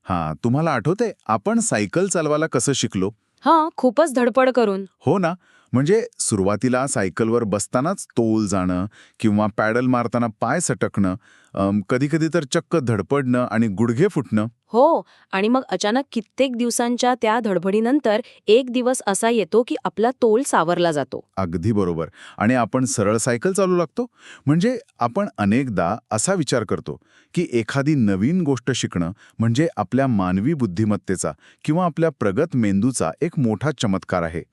हां, तुम्हाला आठवतंय आपण सायकल चालवायला कसं शिकलो? हां, खूपच धडपड करून. हो ना, म्हणजे सुरुवातीला सायकलवर बसतानाच तोल जाणं किंवा पॅडल मारताना पाय सटकणं, कधी-कधी तर चक्क धडपडणं आणि गुडघे फुटणं. हो, आणि मग अचानक कित्येक दिवसांच्या त्या धडपडीनंतर एक दिवस असा येतो की आपला तोल सावरला जातो. अगदी बरोबर. आणि आपण सरळ सायकल चालू लागतो. म्हणजे आपण अनेकदा असा विचार करतो, की एखादी नवीन गोष्ट शिकणं म्हणजे आपल्या मानवी बुद्धिमत्तेचा किंवा आपल्या प्रगत मेंदूचा एक मोठा चमत्कार आहे.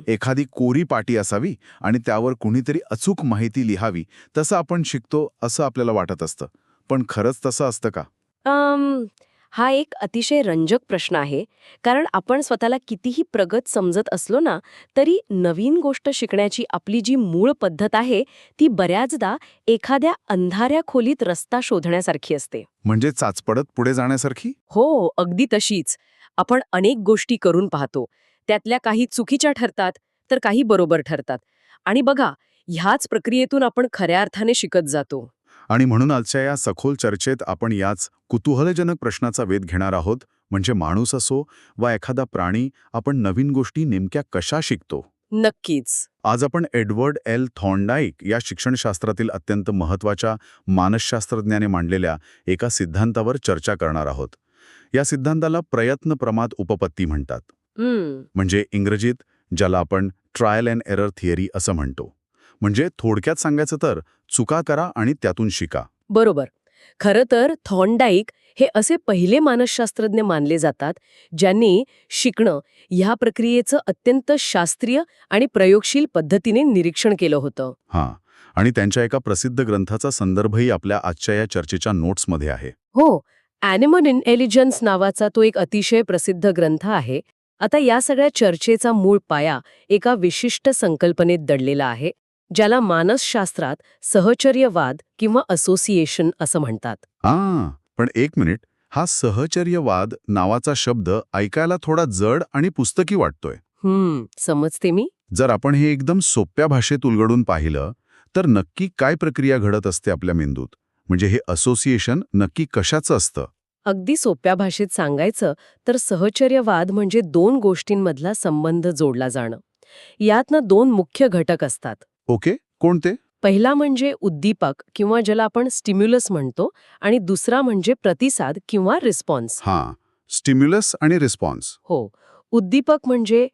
एखादी कोरी पाटी असावी आणि त्यावर कुणीतरी अचूक माहिती लिहावी, तसं आपण शिकतो असं आपल्याला वाटत असतं. पण खरंच तसं असतं का? अम, हा एक अतिशय रंजक प्रश्न आहे, कारण आपण स्वतःला कितीही प्रगत समजत असलो ना, तरी नवीन गोष्ट शिकण्याची आपली जी मूळ पद्धत आहे, ती बऱ्याचदा एखाद्या अंधाऱ्या खोलीत रस्ता शोधण्यासारखी असते. म्हणजे चाचपडत पुढे जाण्यासारखी? हो, अगदी तशीच. आपण अनेक गोष्टी करून पाहतो. त्यातल्या काही चुकीच्या ठरतात, तर काही बरोबर ठरतात. आणि बघा, ह्याच प्रक्रियेतून आपण खऱ्या अर्थाने शिकत जातो. आणि म्हणून आजच्या या सखोल चर्चेत आपण याच कुतूहलजनक प्रश्नाचा वेध घेणार आहोत, म्हणजे माणूस असो वा एखादा प्राणी, आपण नवीन गोष्टी नेमक्या कशा शिकतो. नक्कीच. आज आपण एडवर्ड एल थॉर्नडाईक या शिक्षणशास्त्रातील अत्यंत महत्त्वाच्या मानसशास्त्रज्ञाने मांडलेल्या एका सिद्धांतावर चर्चा करणार आहोत. या सिद्धांताला प्रयत्न प्रमाद उपपत्ती म्हणतात. हम्म. म्हणजे इंग्रजीत ज्याला आपण ट्रायल अँड एरर थिअरी असं म्हणतो. म्हणजे थोडक्यात सांगायचं तर चुका करा आणि त्यातून शिका. बरोबर. खरं तर थॉर्नडाईक हे असे पहिले मानसशास्त्रज्ञ मानले जातात, ज्यांनी शिकणं ह्या प्रक्रियेचं अत्यंत शास्त्रीय आणि प्रयोगशील पद्धतीने निरीक्षण केलं होतं. हां. आणि त्यांच्या एका प्रसिद्ध ग्रंथाचा संदर्भही आपल्या आजच्या या चर्चेच्या नोट्समध्ये आहे. हो, ॲनिमल इंटेलिजन्स नावाचा तो एक अतिशय प्रसिद्ध ग्रंथ आहे. आता या सगळ्या चर्चेचा मूळ पाया एका विशिष्ट संकल्पनेत दडलेला आहे, ज्याला मानसशास्त्रात सहचर्यवाद किंवा असोसिएशन असं म्हणतात. पण एक मिनिट, हा सहचर्यवाद नावाचा शब्द ऐकायला थोडा जड आणि पुस्तकी वाटतोय. समजते मी. जर आपण हे एकदम सोप्या भाषेत उलगडून पाहिलं, तर नक्की काय प्रक्रिया घडत असते आपल्या मेंदूत? म्हणजे हे असोसिएशन नक्की कशाचं असतं? अगदी सोप्या भाषेत सांगायचं तर सहचर्यवाद म्हणजे दोन गोष्टींमधला संबंध जोडला जाणं. यातनं दोन मुख्य घटक असतात. ओके, कोणते? पहिला म्हणजे उद्दीपक किंवा ज्याला आपण स्टिम्युलस म्हणतो, आणि दुसरा म्हणजे प्रतिसाद किंवा रिस्पॉन्स. हां, स्टिम्युलस आणि रिस्पॉन्स. हो, उद्दीपक म्हणजे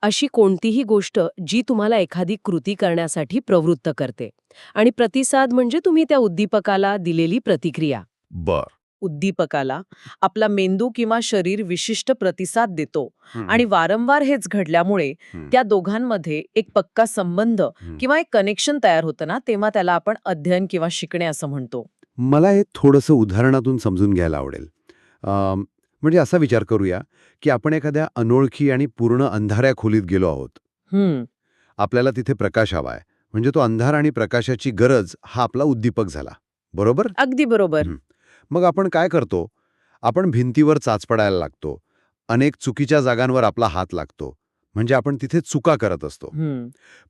अशी कोणतीही गोष्ट जी तुम्हाला एखादी कृती करण्यासाठी प्रवृत्त करते, आणि प्रतिसाद म्हणजे तुम्ही त्या उद्दीपकाला दिलेली प्रतिक्रिया. बर. उद्दीपकाला आपला मेंदू किंवा शरीर विशिष्ट प्रतिसाद देतो आणि वारंवार हेच घडल्यामुळे त्या दोघांमध्ये एक पक्का संबंध किंवा एक कनेक्शन तयार होतं ना, तेव्हा त्याला आपण अध्ययन किंवा शिकणे असं म्हणतो. मला हे थोडंसं उदाहरणातून समजून घ्यायला आवडेल. म्हणजे असा विचार करूया की आपण एखाद्या अनोळखी आणि पूर्ण अंधाऱ्या खोलीत गेलो आहोत. आपल्याला तिथे प्रकाश हवाय, म्हणजे तो अंधार आणि प्रकाशाची गरज हा आपला उद्दीपक झाला, बरोबर? अगदी बरोबर. मग आपण काय करतो? आपण भिंतीवर चाच पडायला लागतो. अनेक चुकीच्या जागांवर आपला हात लागतो. म्हणजे आपण तिथे चुका करत असतो.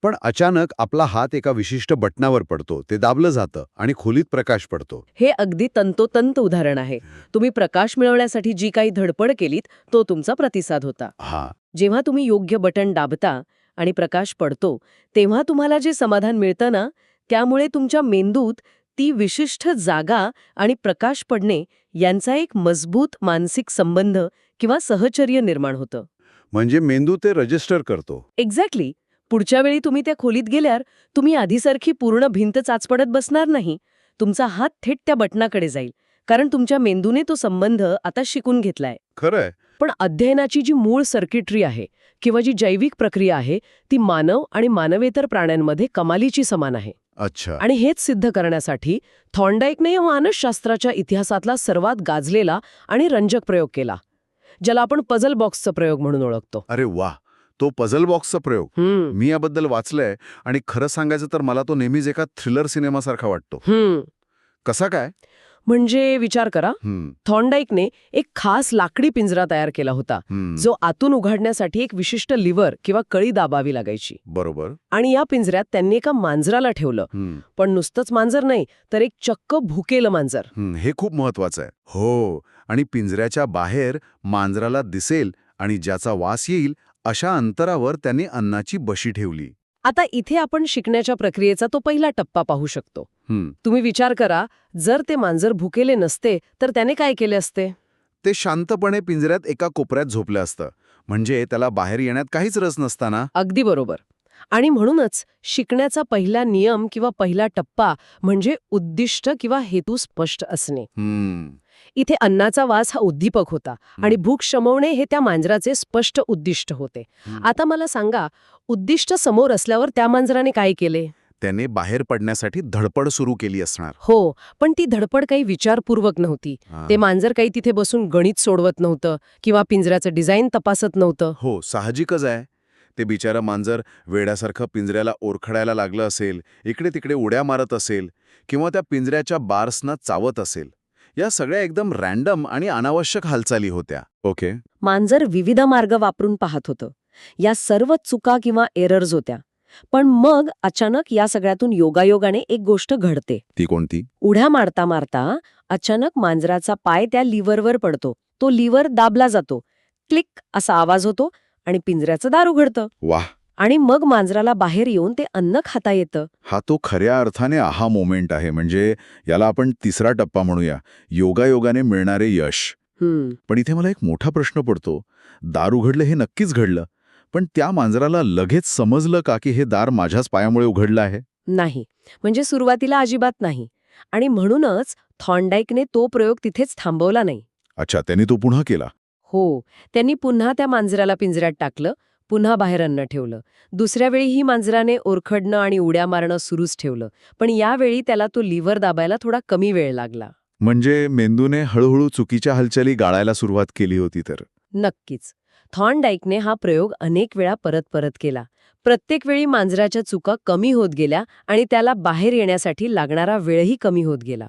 पण अचानक आपला हात एका विशिष्ट बटणावर पडतो, ते दाबलं जातं आणि खोलीत प्रकाश पडतो. हे अगदी तंतोतंत उदाहरण आहे. तुम्ही प्रकाश मिळवण्यासाठी जी काही धडपड केलीत, तो तुमचा प्रतिसाद होता. जेव्हा तुम्ही योग्य बटन दाबता आणि प्रकाश पडतो, तेव्हा तुम्हाला जे समाधान मिळतं ना, त्यामुळे तुमच्या मेंदूत ती विशिष्ट जागा आणि प्रकाश पडणे यांचा एक मजबूत मानसिक संबंध किंवा सहचर्य निर्माण होतं. म्हणजे मेंदू ते रजिस्टर करतो. एक्झॅक्टली. पुढच्या वेळी तुम्ही त्या खोलीत गेल्यावर तुम्ही आधीसारखी पूर्ण भिंत चाचपडत बसणार नाही. तुमचा हात थेट त्या बटनाकडे जाईल, कारण तुमच्या मेंदूने तो संबंध आता शिकून घेतलाय. खरंय. पण अध्ययनाची जी मूळ सर्किटरी आहे किंवा जी जैविक प्रक्रिया आहे, ती मानव आणि मानवेतर प्राण्यांमध्ये कमालीची समान आहे. अच्छा. आणि हेच सिद्ध करण्यासाठी थॉर्नडाईकने मानसशास्त्राच्या इतिहासातला सर्वात गाजलेला आणि रंजक प्रयोग केला, ज्याला आपण पझल बॉक्सचा प्रयोग म्हणून ओळखतो. अरे वा, तो पझल बॉक्सचा प्रयोग. मी याबद्दल वाचलंय आणि खरं सांगायचं तर मला तो नेहमीच एका थ्रिलर सिनेमासारखा वाटतो. कसा काय? म्हणजे विचार करा, थॉर्नडाईकने एक खास लाकडी पिंजरा तयार केला होता जो आतून उघडण्यासाठी एक विशिष्ट लिव्हर किंवा कळी दाबावी लागायची. बरोबर. आणि या पिंजऱ्यात त्यांनी एका मांजराला ठेवलं. पण नुसतंच मांजर नाही, तर एक चक्क भुकेलं मांजर. हे खूप महत्वाचं आहे. हो, आणि पिंजऱ्याच्या बाहेर मांजराला दिसेल आणि ज्याचा वास येईल अशा अंतरावर त्यांनी अन्नाची बशी ठेवली. आता इथे आपण शिकण्याच्या प्रक्रियेचा तो पहिला टप्पा पाहू शकतो. तुम्ही विचार करा, जर ते मांजर भुकेले नसते तर त्याने काय केले असते? ते शांतपणे पिंजऱ्यात एका कोपऱ्यात झोपलं असतं. म्हणजे त्याला बाहेर येण्यात काहीच रस नसताना. अगदी बरोबर. आणि म्हणूनच शिकण्याचा पहिला नियम किंवा पहिला टप्पा म्हणजे उद्दिष्ट किंवा हेतू स्पष्ट असणे. इथे अन्नाचा वास हा उद्दीपक होता आणि भूक शमवणे हे त्या मांजराचे स्पष्ट उद्दिष्ट होते. आता मला सांगा, उद्दिष्ट समोर असल्यावर त्या मांजराने काय केले? त्याने बाहेर पडण्यासाठी धडपड सुरू केली असणार. हो, पण ती धडपड काही विचारपूर्वक नव्हती. ते मांजर काही तिथे बसून गणित सोडवत नव्हतं किंवा पिंजऱ्याचं डिझाईन तपासत नव्हतं. हो, साहजिकच आहे. ते बिचारा मांजर वेड्यासारखं पिंजऱ्याला ओरखडायला लागलं असेल, इकडे तिकडे उड्या मारत असेल किंवा त्या पिंजऱ्याच्या बार्सना चावत असेल. या सगळ्या एकदम रॅन्डम आणि अनावश्यक हालचाली होत्या. ओके. मांजर विविध मार्ग वापरून पाहत होतं. या सर्व चुका किंवा एरर्स होत्या. पण मग अचानक या सगळ्यातून योगायोगाने एक गोष्ट घडते. ती कोणती? उड्या मारता मारता अचानक मांजराचा पाय त्या लिव्हरवर पडतो. तो लिव्हर दाबला जातो. क्लिक असा आवाज होतो आणि पिंजऱ्याचं दार उघडतं. वाह. आणि मग मांजराला बाहेर येऊन ते अन्न खाता येतं. हा तो खऱ्या अर्थाने आहा मोमेंट आहे. म्हणजे याला आपण तिसरा टप्पा म्हणूया, योगायोगाने मिळणारे यश. पण इथे मला एक मोठा प्रश्न पडतो. दार उघडलं हे नक्कीच घडलं, पण त्या मांजराला लगेच समजलं का की हे दार माझ्याच पायामुळे उघडलं आहे? नाही, म्हणजे सुरुवातीला अजिबात नाही. आणि म्हणूनच थॉर्नडाईकने तो प्रयोग तिथेच थांबवला नाही. अच्छा, त्यांनी तो पुन्हा केला. हो, त्यांनी पुन्हा त्या मांजराला पिंजऱ्यात टाकलं, पुन्हा बाहेर अन्न ठेवलं. दुसऱ्या वेळीही मांजराने ओरखडणं आणि उड्या मारणं सुरूच ठेवलं. पण यावेळी त्याला तो लिव्हर दाबायला थोडा कमी वेळ लागला. म्हणजे मेंदूने हळूहळू चुकीच्या हालचाली गाळायला सुरुवात केली होती तर. नक्कीच. थॉर्नडाईकने हा प्रयोग अनेक वेळा परत केला. प्रत्येक वेळी मांजराच्या चुका कमी होत गेल्या आणि त्याला बाहेर येण्यासाठी लागणारा वेळही कमी होत गेला.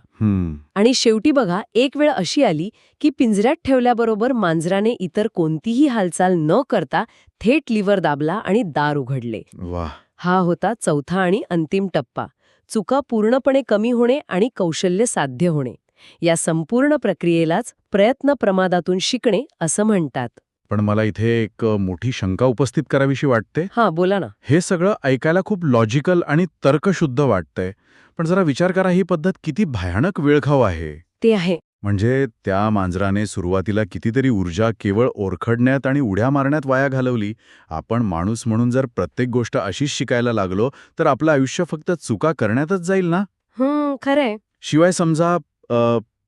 आणि शेवटी बघा, एक वेळ अशी आली की पिंजऱ्यात ठेवल्याबरोबर मांजराने इतर कोणतीही हालचाल न करता थेट लिव्हर दाबला आणि दार उघडले. वाह. हा होता चौथा आणि अंतिम टप्पा. चुका पूर्णपणे कमी होणे आणि कौशल्य साध्य होणे. या संपूर्ण प्रक्रियेलाच प्रयत्न प्रमादातून शिकणे असं म्हणतात. पण मला इथे एक मोठी शंका उपस्थित करावीशी वाटते. हां, बोला ना. हे सगळं ऐकायला खूप लॉजिकल आणि तर्कशुद्ध वाटतंय, पण जरा विचार करा, ही पद्धत किती भयानक वेळखाऊ आहे. ते आहे. म्हणजे त्या मांजराने सुरुवातीला कितीतरी ऊर्जा केवळ ओरखडण्यात आणि उड्या मारण्यात वाया घालवली. आपण माणूस म्हणून जर प्रत्येक गोष्ट अशीच शिकायला लागलो तर आपलं आयुष्य फक्त चुका करण्यातच जाईल ना. खरंय. शिवाय समजा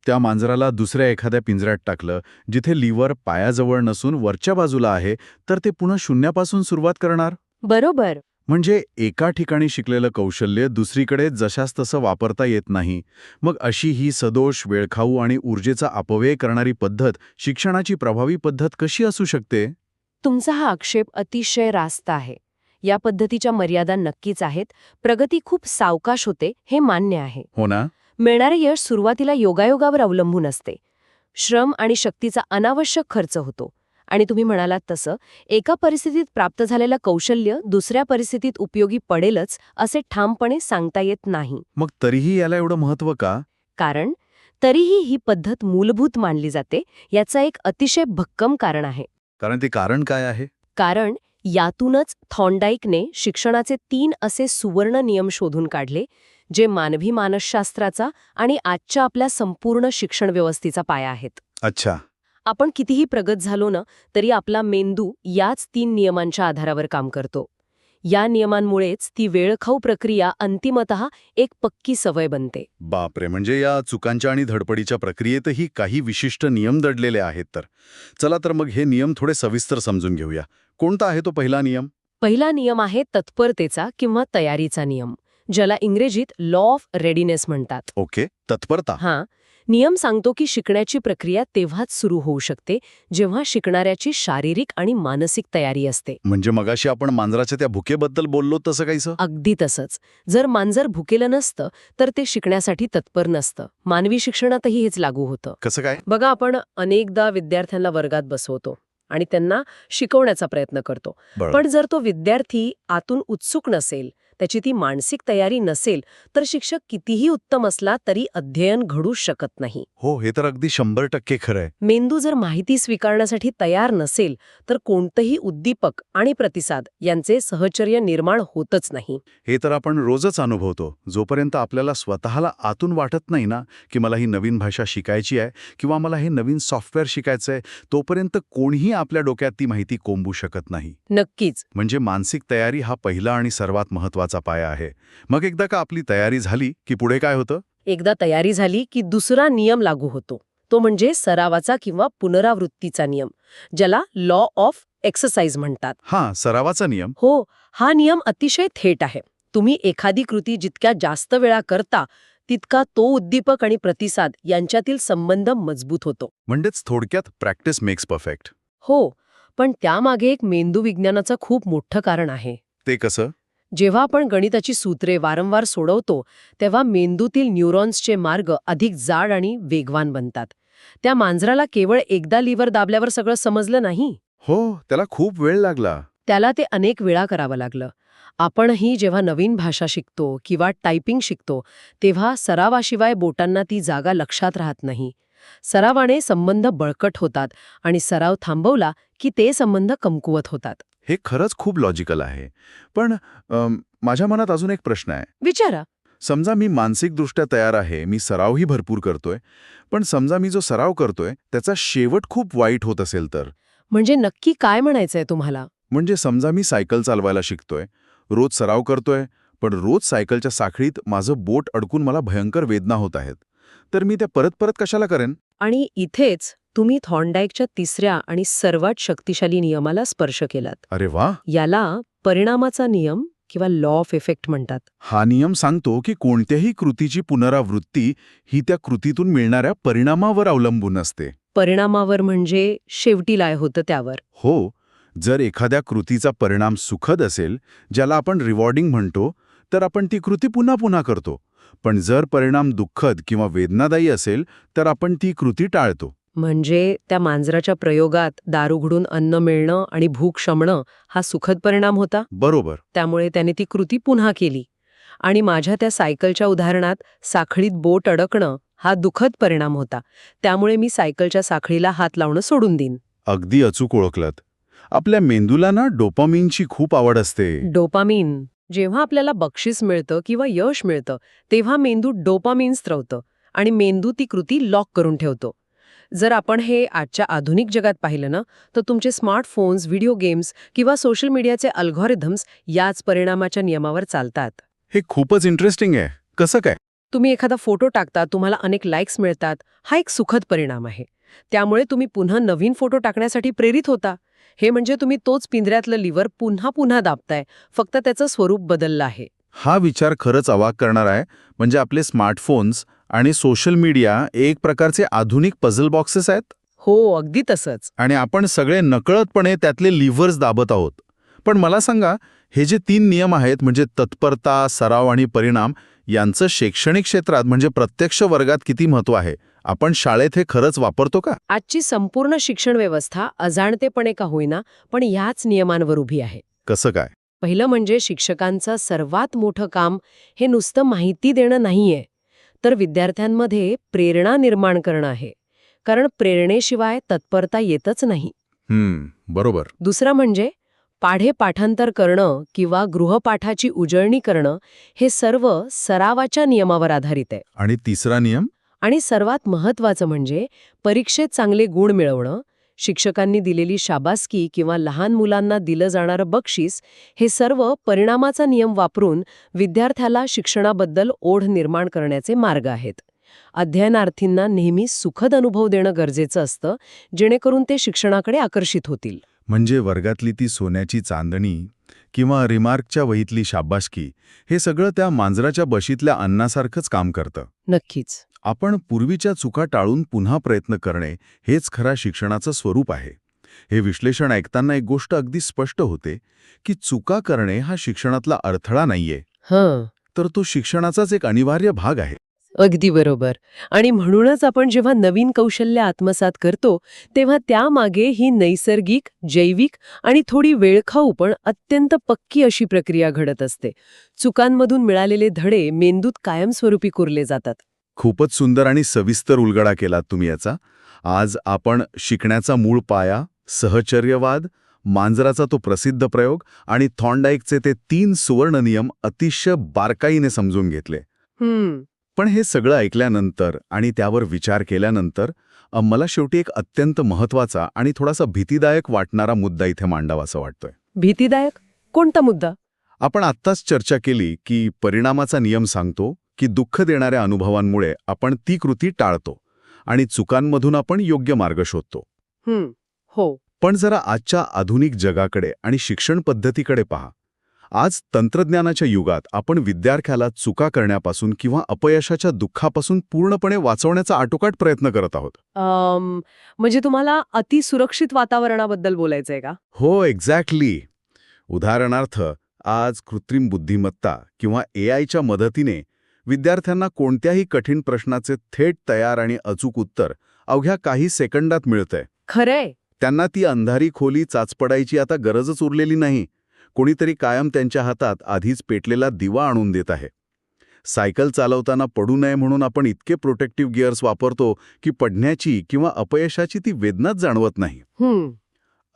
त्या मांजराला दुसऱ्या एखाद्या पिंजऱ्यात टाकलं जिथे लिव्हर पायाजवळ नसून वरच्या बाजूला आहे, तर ते पुन्हा शून्यापासून सुरुवात करणार. बरोबर. म्हणजे एका ठिकाणी शिकलेलं कौशल्य दुसरीकडे जशास तसं वापरता येत नाही. मग अशी ही सदोष, वेळखाऊ आणि ऊर्जेचा अपव्यय करणारी पद्धत शिक्षणाची प्रभावी पद्धत कशी असू शकते? तुमचा हा आक्षेप अतिशय रास्त आहे. या पद्धतीच्या मर्यादा नक्कीच आहेत. प्रगती खूप सावकाश होते, हे मान्य आहे. हो ना. मिळणारे यश सुरुवातीला योगायोगावर अवलंबून असते. श्रम आणि शक्तीचा अनावश्यक खर्च होतो. आणि तुम्ही म्हणालात तसं, एका परिस्थितीत प्राप्त झालेलं कौशल्य दुसऱ्या परिस्थितीत उपयोगी पडेलच असे ठामपणे सांगता येत नाही. मग तरीही याला एवढं महत्त्व का? कारण तरीही ही पद्धत मूलभूत मानली जाते, याचं एक अतिशय भक्कम कारण आहे. कारण ते कारण काय आहे? कारण यातूनच थॉर्नडाईकने शिक्षणाचे 3 असे सुवर्ण नियम शोधून काढले, जे मानवी मानसशास्त्राचा आणि आजच्या आपल्या संपूर्ण शिक्षण व्यवस्थेचा पाया आहेत. अच्छा. आपण कितीही प्रगत झालो ना, तरी आपला मेंदू याच 3 नियमांच्या आधारावर काम करतो. या नियमांमुळेच ती वेळखाऊ प्रक्रिया अंतिमतः एक पक्की सवय बनते. बापरे, म्हणजे या चुकांच्या आणि धडपडीच्या प्रक्रियेतही काही विशिष्ट नियम दडलेले आहेत तर. चला तर मग हे नियम थोडे सविस्तर समजून घेऊया. कोणता आहे तो पहिला नियम? पहिला नियम आहे तत्परतेचा किंवा तयारीचा नियम, ज्याला इंग्रजीत लॉ ऑफ रेडीनेस म्हणतात. ओके, तत्परता. हां, नियम सांगतो की शिकण्याची प्रक्रिया तेव्हाच सुरू होऊ शकते जेव्हा शिकणाऱ्याची शारीरिक आणि मानसिक तयारी असते. म्हणजे मगाशी आपण मांजराच्या त्या भुकेबद्दल बोललो तसं काहीसं? अगदी तसंच. जर मांजर भुकेलं नसतं तर ते शिकण्यासाठी तत्पर नसतं. मानवी शिक्षणातही हेच लागू होतं. कसं काय? बघा, आपण अनेकदा विद्यार्थ्यांना वर्गात बसवतो आणि त्यांना शिकवण्याचा प्रयत्न करतो. बरं. पण जर तो विद्यार्थी आतून उत्सुक नसेल, त्याची ती मानसिक तयारी नसेल, तर शिक्षक कितीही उत्तम असला तरी अध्ययन घडूच शकत नाही. हो, हे तर अगदी 100% खरं आहे. मेंदू जर माहिती स्वीकारण्यासाठी तयार नसेल तर कोणतंही उद्दीपक आणि प्रतिसाद यांचे सहचर्य निर्माण होतच नाही. हे तर आपण रोजच अनुभवतो. जोपर्यंत आपल्याला स्वतःला आतून वाटत नाही ना, की मला ही नवीन भाषा शिकायची आहे किंवा मला हे नवीन सॉफ्टवेअर शिकायचं आहे, तोपर्यंत कोणीही आपल्या डोक्यात ती माहिती कोंबू शकत नाही. नक्कीच. म्हणजे मानसिक तयारी हा पहिला आणि सर्वात महत्त्वाचा पाया आहे. मग एकदा का आपली तयारी झाली, की पुढे काय होतं? एकदा तयारी झाली की दुसरा नियम लागू होतो. तो म्हणजे सरावाचा किंवा पुनरावृत्तीचा नियम, ज्याला लॉ ऑफ एक्सरसाइज म्हणतात. हां, सरावाचा नियम. हो, हा नियम अतिशय थेट आहे. तुम्ही एखादी कृती जितक्या जास्त वेळा करता तितका तो उद्दीपक आणि प्रतिसाद यांच्यातील संबंध मजबूत होतो. म्हणजेच थोडक्यात प्रॅक्टिस मेक्स परफेक्ट. हो, पण त्यामागे एक मेंदूविज्ञानाचं खूप मोठं कारण आहे. ते कसं? जेव्हा आपण गणिताची सूत्रे वारंवार सोडवतो तेव्हा मेंदूतील न्यूरॉन्सचे मार्ग अधिक जाड आणि वेगवान बनतात. त्या मांजराला केवळ एकदा लिव्हर दाबल्यावर सगळं समजलं नाही. हो, त्याला खूप वेळ लागला. त्याला ते अनेक वेळा करावं लागलं. आपणही जेव्हा नवीन भाषा शिकतो किंवा टायपिंग शिकतो तेव्हा सरावाशिवाय बोटांना ती जागा लक्षात राहत नाही. सरावाने संबंध बळकट होतात आणि सराव थांबवला की ते संबंध कमकुवत होतात. हे खरंच खूप लॉजिकल आहे. पण माझ्या मनात अजून एक प्रश्न आहे. विचारा. समजा मी मानसिकदृष्ट्या तयार आहे, मी सरावही भरपूर करतोय, पण समजा मी जो सराव करतोय त्याचा शेवट खूप वाईट होत असेल तर? म्हणजे नक्की काय म्हणायचंय तुम्हाला? म्हणजे समजा मी सायकल चालवायला शिकतोय, रोज सराव करतोय, पण रोज सायकलच्या साखळीत माझं बोट अडकून मला भयंकर वेदना होत आहेत. तर मी त्या परत परत कशाला करेन? आणि इथेच तुम्ही थॉर्नडाईकच्या तिसऱ्या आणि सर्वात शक्तिशाली नियमाला स्पर्श केलात. अरे वा! याला परिणामाचा नियम किंवा लॉ ऑफ इफेक्ट म्हणतात. हा नियम सांगतो की कोणत्याही कृतीची पुनरावृत्ती ही त्या कृतीतून मिळणाऱ्या परिणामावर अवलंबून असते. परिणामावर म्हणजे शेवटी काय होतं त्यावर. हो, जर एखाद्या कृतीचा परिणाम सुखद असेल, ज्याला आपण रिवॉर्डिंग म्हणतो, तर आपण ती कृती पुन्हा पुन्हा करतो. पण जर परिणाम दुःखद किंवा वेदनादायी असेल, तर आपण ती कृती टाळतो. म्हणजे त्या मांजराच्या प्रयोगात दार उघडून अन्न मिळणं आणि भूक शमणं हा सुखद परिणाम होता. बरोबर. त्यामुळे त्याने ती कृती पुन्हा केली. आणि माझ्या त्या सायकलच्या उदाहरणात साखळीत बोट अडकणं हा दुःखद परिणाम होता. त्यामुळे मी सायकलच्या साखळीला हात लावणं सोडून देईन. अगदी अचूक ओळखलत. आपल्या मेंदूला ना डोपामिनची खूप आवड असते. डोपामिन. जेव्हा आपल्याला बक्षीस मिळतं किंवा यश मिळतं तेव्हा मेंदू डोपामिन स्त्रवतं आणि मेंदू ती कृती लॉक करून ठेवतो. जर आपण हे आजच्या आधुनिक जगात पाहिलं ना, तर तुमचे स्मार्टफोन्स, व्हिडिओ गेम्स किंवा सोशल मीडियाचे अल्गोरिथम्स याच परिणामाच्या नियमावर चालतात. हे खूपच इंटरेस्टिंग आहे. कसं काय? तुम्ही एखादा फोटो टाकता, तुम्हाला अनेक लाईक्स मिळतात, हा एक सुखद परिणाम आहे. त्यामुळे तुम्ही पुन्हा नवीन फोटो टाकण्यासाठी प्रेरित होता. हे म्हणजे तुम्ही तोच पिंजऱ्यातलं लिव्हर पुन्हा पुन्हा दाबताय, फक्त त्याचं स्वरूप बदललं आहे. हा विचार खरंच अवाक करणार आहे. म्हणजे आपले स्मार्टफोन्स आणि सोशल मीडिया एक प्रकारचे आधुनिक पझल बॉक्सेस आहेत. हो, अगदी तसंच. आणि आपण सगळे नकळतपणे त्यातले लिव्हर्स दाबत आहोत. पण मला सांगा, हे जे 3 नियम आहेत म्हणजे तत्परता, सराव आणि परिणाम, यांचं शैक्षणिक क्षेत्रात म्हणजे प्रत्यक्ष वर्गात किती महत्त्व आहे? आपण शाळेत हे खरंच वापरतो का? आजची संपूर्ण शिक्षण व्यवस्था अजाणतेपणे का होईना पण याच नियमांवर उभी आहे. कसं काय? पहिलं म्हणजे शिक्षकांचं सर्वात मोठं काम हे नुसतं माहिती देणं नाहीये, तर विद्यार्थ्यांमध्ये प्रेरणा निर्माण करणं आहे. कारण प्रेरणेशिवाय तत्परता येतच नाही. बरोबर. दुसरं म्हणजे पाढे पाठांतर करणं किंवा गृहपाठाची उजळणी करणं हे सर्व सरावाच्या नियमावर आधारित आहे. आणि तिसरा नियम? आणि सर्वात महत्त्वाचं म्हणजे परीक्षेत चांगले गुण मिळवणं, शिक्षकांनी दिलेली शाबासकी किंवा लहान मुलांना दिलं जाणारं बक्षीस हे सर्व परिणामाचा नियम वापरून विद्यार्थ्याला शिक्षणाबद्दल ओढ निर्माण करण्याचे मार्ग आहेत. अध्ययनार्थींना नेहमी सुखद अनुभव देणं गरजेचं असतं, जेणेकरून ते शिक्षणाकडे आकर्षित होतील. म्हणजे वर्गातली ती सोन्याची चांदणी किंवा रिमार्कच्या वहीतली शाबासकी हे सगळं त्या मांजराच्या बशीतल्या अन्नासारखंच काम करतं. नक्कीच. आपण पूर्वीच्या चुका टाळून पुन्हा प्रयत्न करणे हेच खरा शिक्षणाचं स्वरूप आहे. हे विश्लेषण ऐकताना एक गोष्ट अगदी स्पष्ट होते की चुका करणे हा शिक्षणातला अडथळा नाहीये, हं, तर तो शिक्षणाचाच एक अनिवार्य भाग आहे. अगदी बरोबर. आणि म्हणूनच आपण जेव्हा नवीन कौशल्य आत्मसात करतो तेव्हा त्यामागे ही नैसर्गिक, जैविक आणि थोडी वेळखाऊ पण अत्यंत पक्की अशी प्रक्रिया घडत असते. चुकांमधून मिळालेले धडे मेंदूत कायमस्वरूपी कोरले जातात. खूपच सुंदर आणि सविस्तर उलगडा केलात तुम्ही याचा. आज आपण शिकण्याचा मूळ पाया, सहचर्यवाद, मांजराचा तो प्रसिद्ध प्रयोग आणि थॉर्नडाईकचे ते 3 सुवर्ण नियम अतिशय बारकाईने समजून घेतले. पण हे सगळं ऐकल्यानंतर आणि त्यावर विचार केल्यानंतर मला शेवटी एक अत्यंत महत्वाचा आणि थोडासा भीतीदायक वाटणारा मुद्दा इथे मांडावासा वाटतोय. भीतीदायक? कोणता मुद्दा? आपण आत्ताच चर्चा केली की परिणामाचा नियम सांगतो की दुःख देणाऱ्या अनुभवांमुळे आपण ती कृती टाळतो आणि चुकांमधून आपण योग्य मार्ग शोधतो. हो. पण जरा आजच्या आधुनिक जगाकडे आणि शिक्षण पद्धतीकडे पहा. आज तंत्रज्ञानाच्या युगात आपण विद्यार्थ्याला चुका करण्यापासून किंवा अपयशाच्या दुःखापासून पूर्णपणे वाचवण्याचा आटोकाट प्रयत्न करत आहोत. म्हणजे तुम्हाला अतिसुरक्षित वातावरणाबद्दल बोलायचंय का? हो, एक्झॅक्टली. उदाहरणार्थ, आज कृत्रिम बुद्धिमत्ता किंवा AIच्या मदतीने विद्यार्थ्यांना कोणत्याही कठीण प्रश्नाचे थेट तयार आणि अचूक उत्तर अवघ्या काही सेकंदात मिळतंय. खरंय. त्यांना ती अंधारी खोली चाचपडायची आता गरजच उरलेली नाही. कोणीतरी कायम त्यांच्या हातात आधीच पेटलेला दिवा आणून देत आहे. सायकल चालवताना पडू नये म्हणून आपण इतके प्रोटेक्टिव्ह गिअर्स वापरतो की पडण्याची किंवा अपयशाची ती वेदनाच जाणवत नाही.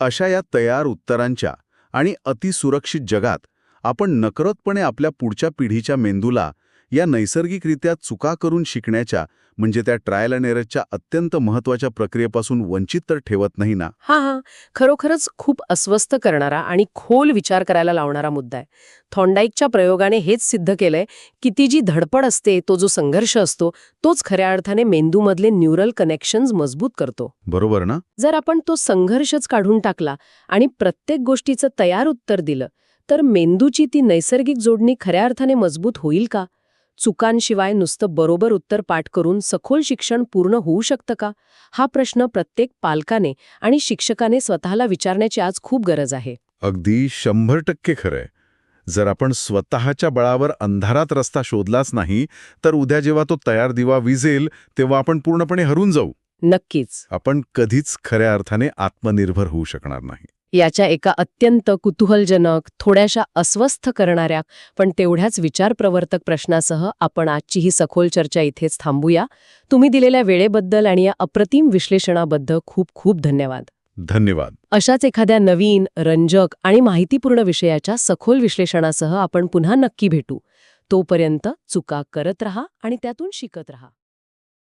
अशा या तयार उत्तरांच्या आणि अतिसुरक्षित जगात आपण नकळतपणे आपल्या पुढच्या पिढीच्या मेंदूला या नैसर्गिकरित्या चुका करून शिकण्याच्या म्हणजे त्या ट्रायल अँड एररच्या अत्यंत महत्त्वाच्या प्रक्रियेपासून वंचित तर ठेवत नाही ना. हा, खरोखरच खूप अस्वस्थ करणारा आणि खोल विचार करायला लावणारा मुद्दा आहे. थॉर्नडाईकच्या प्रयोगाने हेच सिद्ध केलंय की ती जी धडपड असते, तो जो संघर्ष असतो, तोच खऱ्या अर्थाने मेंदूमधले न्यूरल कनेक्शन्स मजबूत करतो. बरोबर ना? जर आपण तो संघर्षच काढून टाकला आणि प्रत्येक गोष्टीचं तयार उत्तर दिलं तर मेंदूची ती नैसर्गिक जोडणी खऱ्या अर्थाने मजबूत होईल का? चुकांशिवाय नुसतं बरोबर उत्तर पाठ करून सखोल शिक्षण पूर्ण होऊ शकतं का? हा प्रश्न प्रत्येक पालकाने आणि शिक्षकाने स्वतःला विचारण्याची आज खूप गरज आहे. अगदी 100% खरंय. जर आपण स्वतःच्या बळावर अंधारात रस्ता शोधलाच नाही तर उद्या जेव्हा तो तयार दिवा विझेल तेव्हा आपण पूर्णपणे हरून जाऊ. नक्कीच. आपण कधीच खऱ्या अर्थाने आत्मनिर्भर होऊ शकणार नाही. याच्या एका अत्यंत कुतूहलजनक, थोड्याशा अस्वस्थ करणाऱ्या पण तेवढ्याच विचारप्रवर्तक प्रश्नासह आपण आजची ही सखोल चर्चा इथेच थांबूया. तुम्ही दिलेल्या वेळेबद्दल आणि या अप्रतिम विश्लेषणाबद्दल खूप खूप धन्यवाद. धन्यवाद. अशाच एखाद्या नवीन, रंजक आणि माहितीपूर्ण विषयाच्या सखोल विश्लेषणासह आपण पुन्हा नक्की भेटू. तोपर्यंत चुका करत रहा आणि त्यातून शिकत रहा.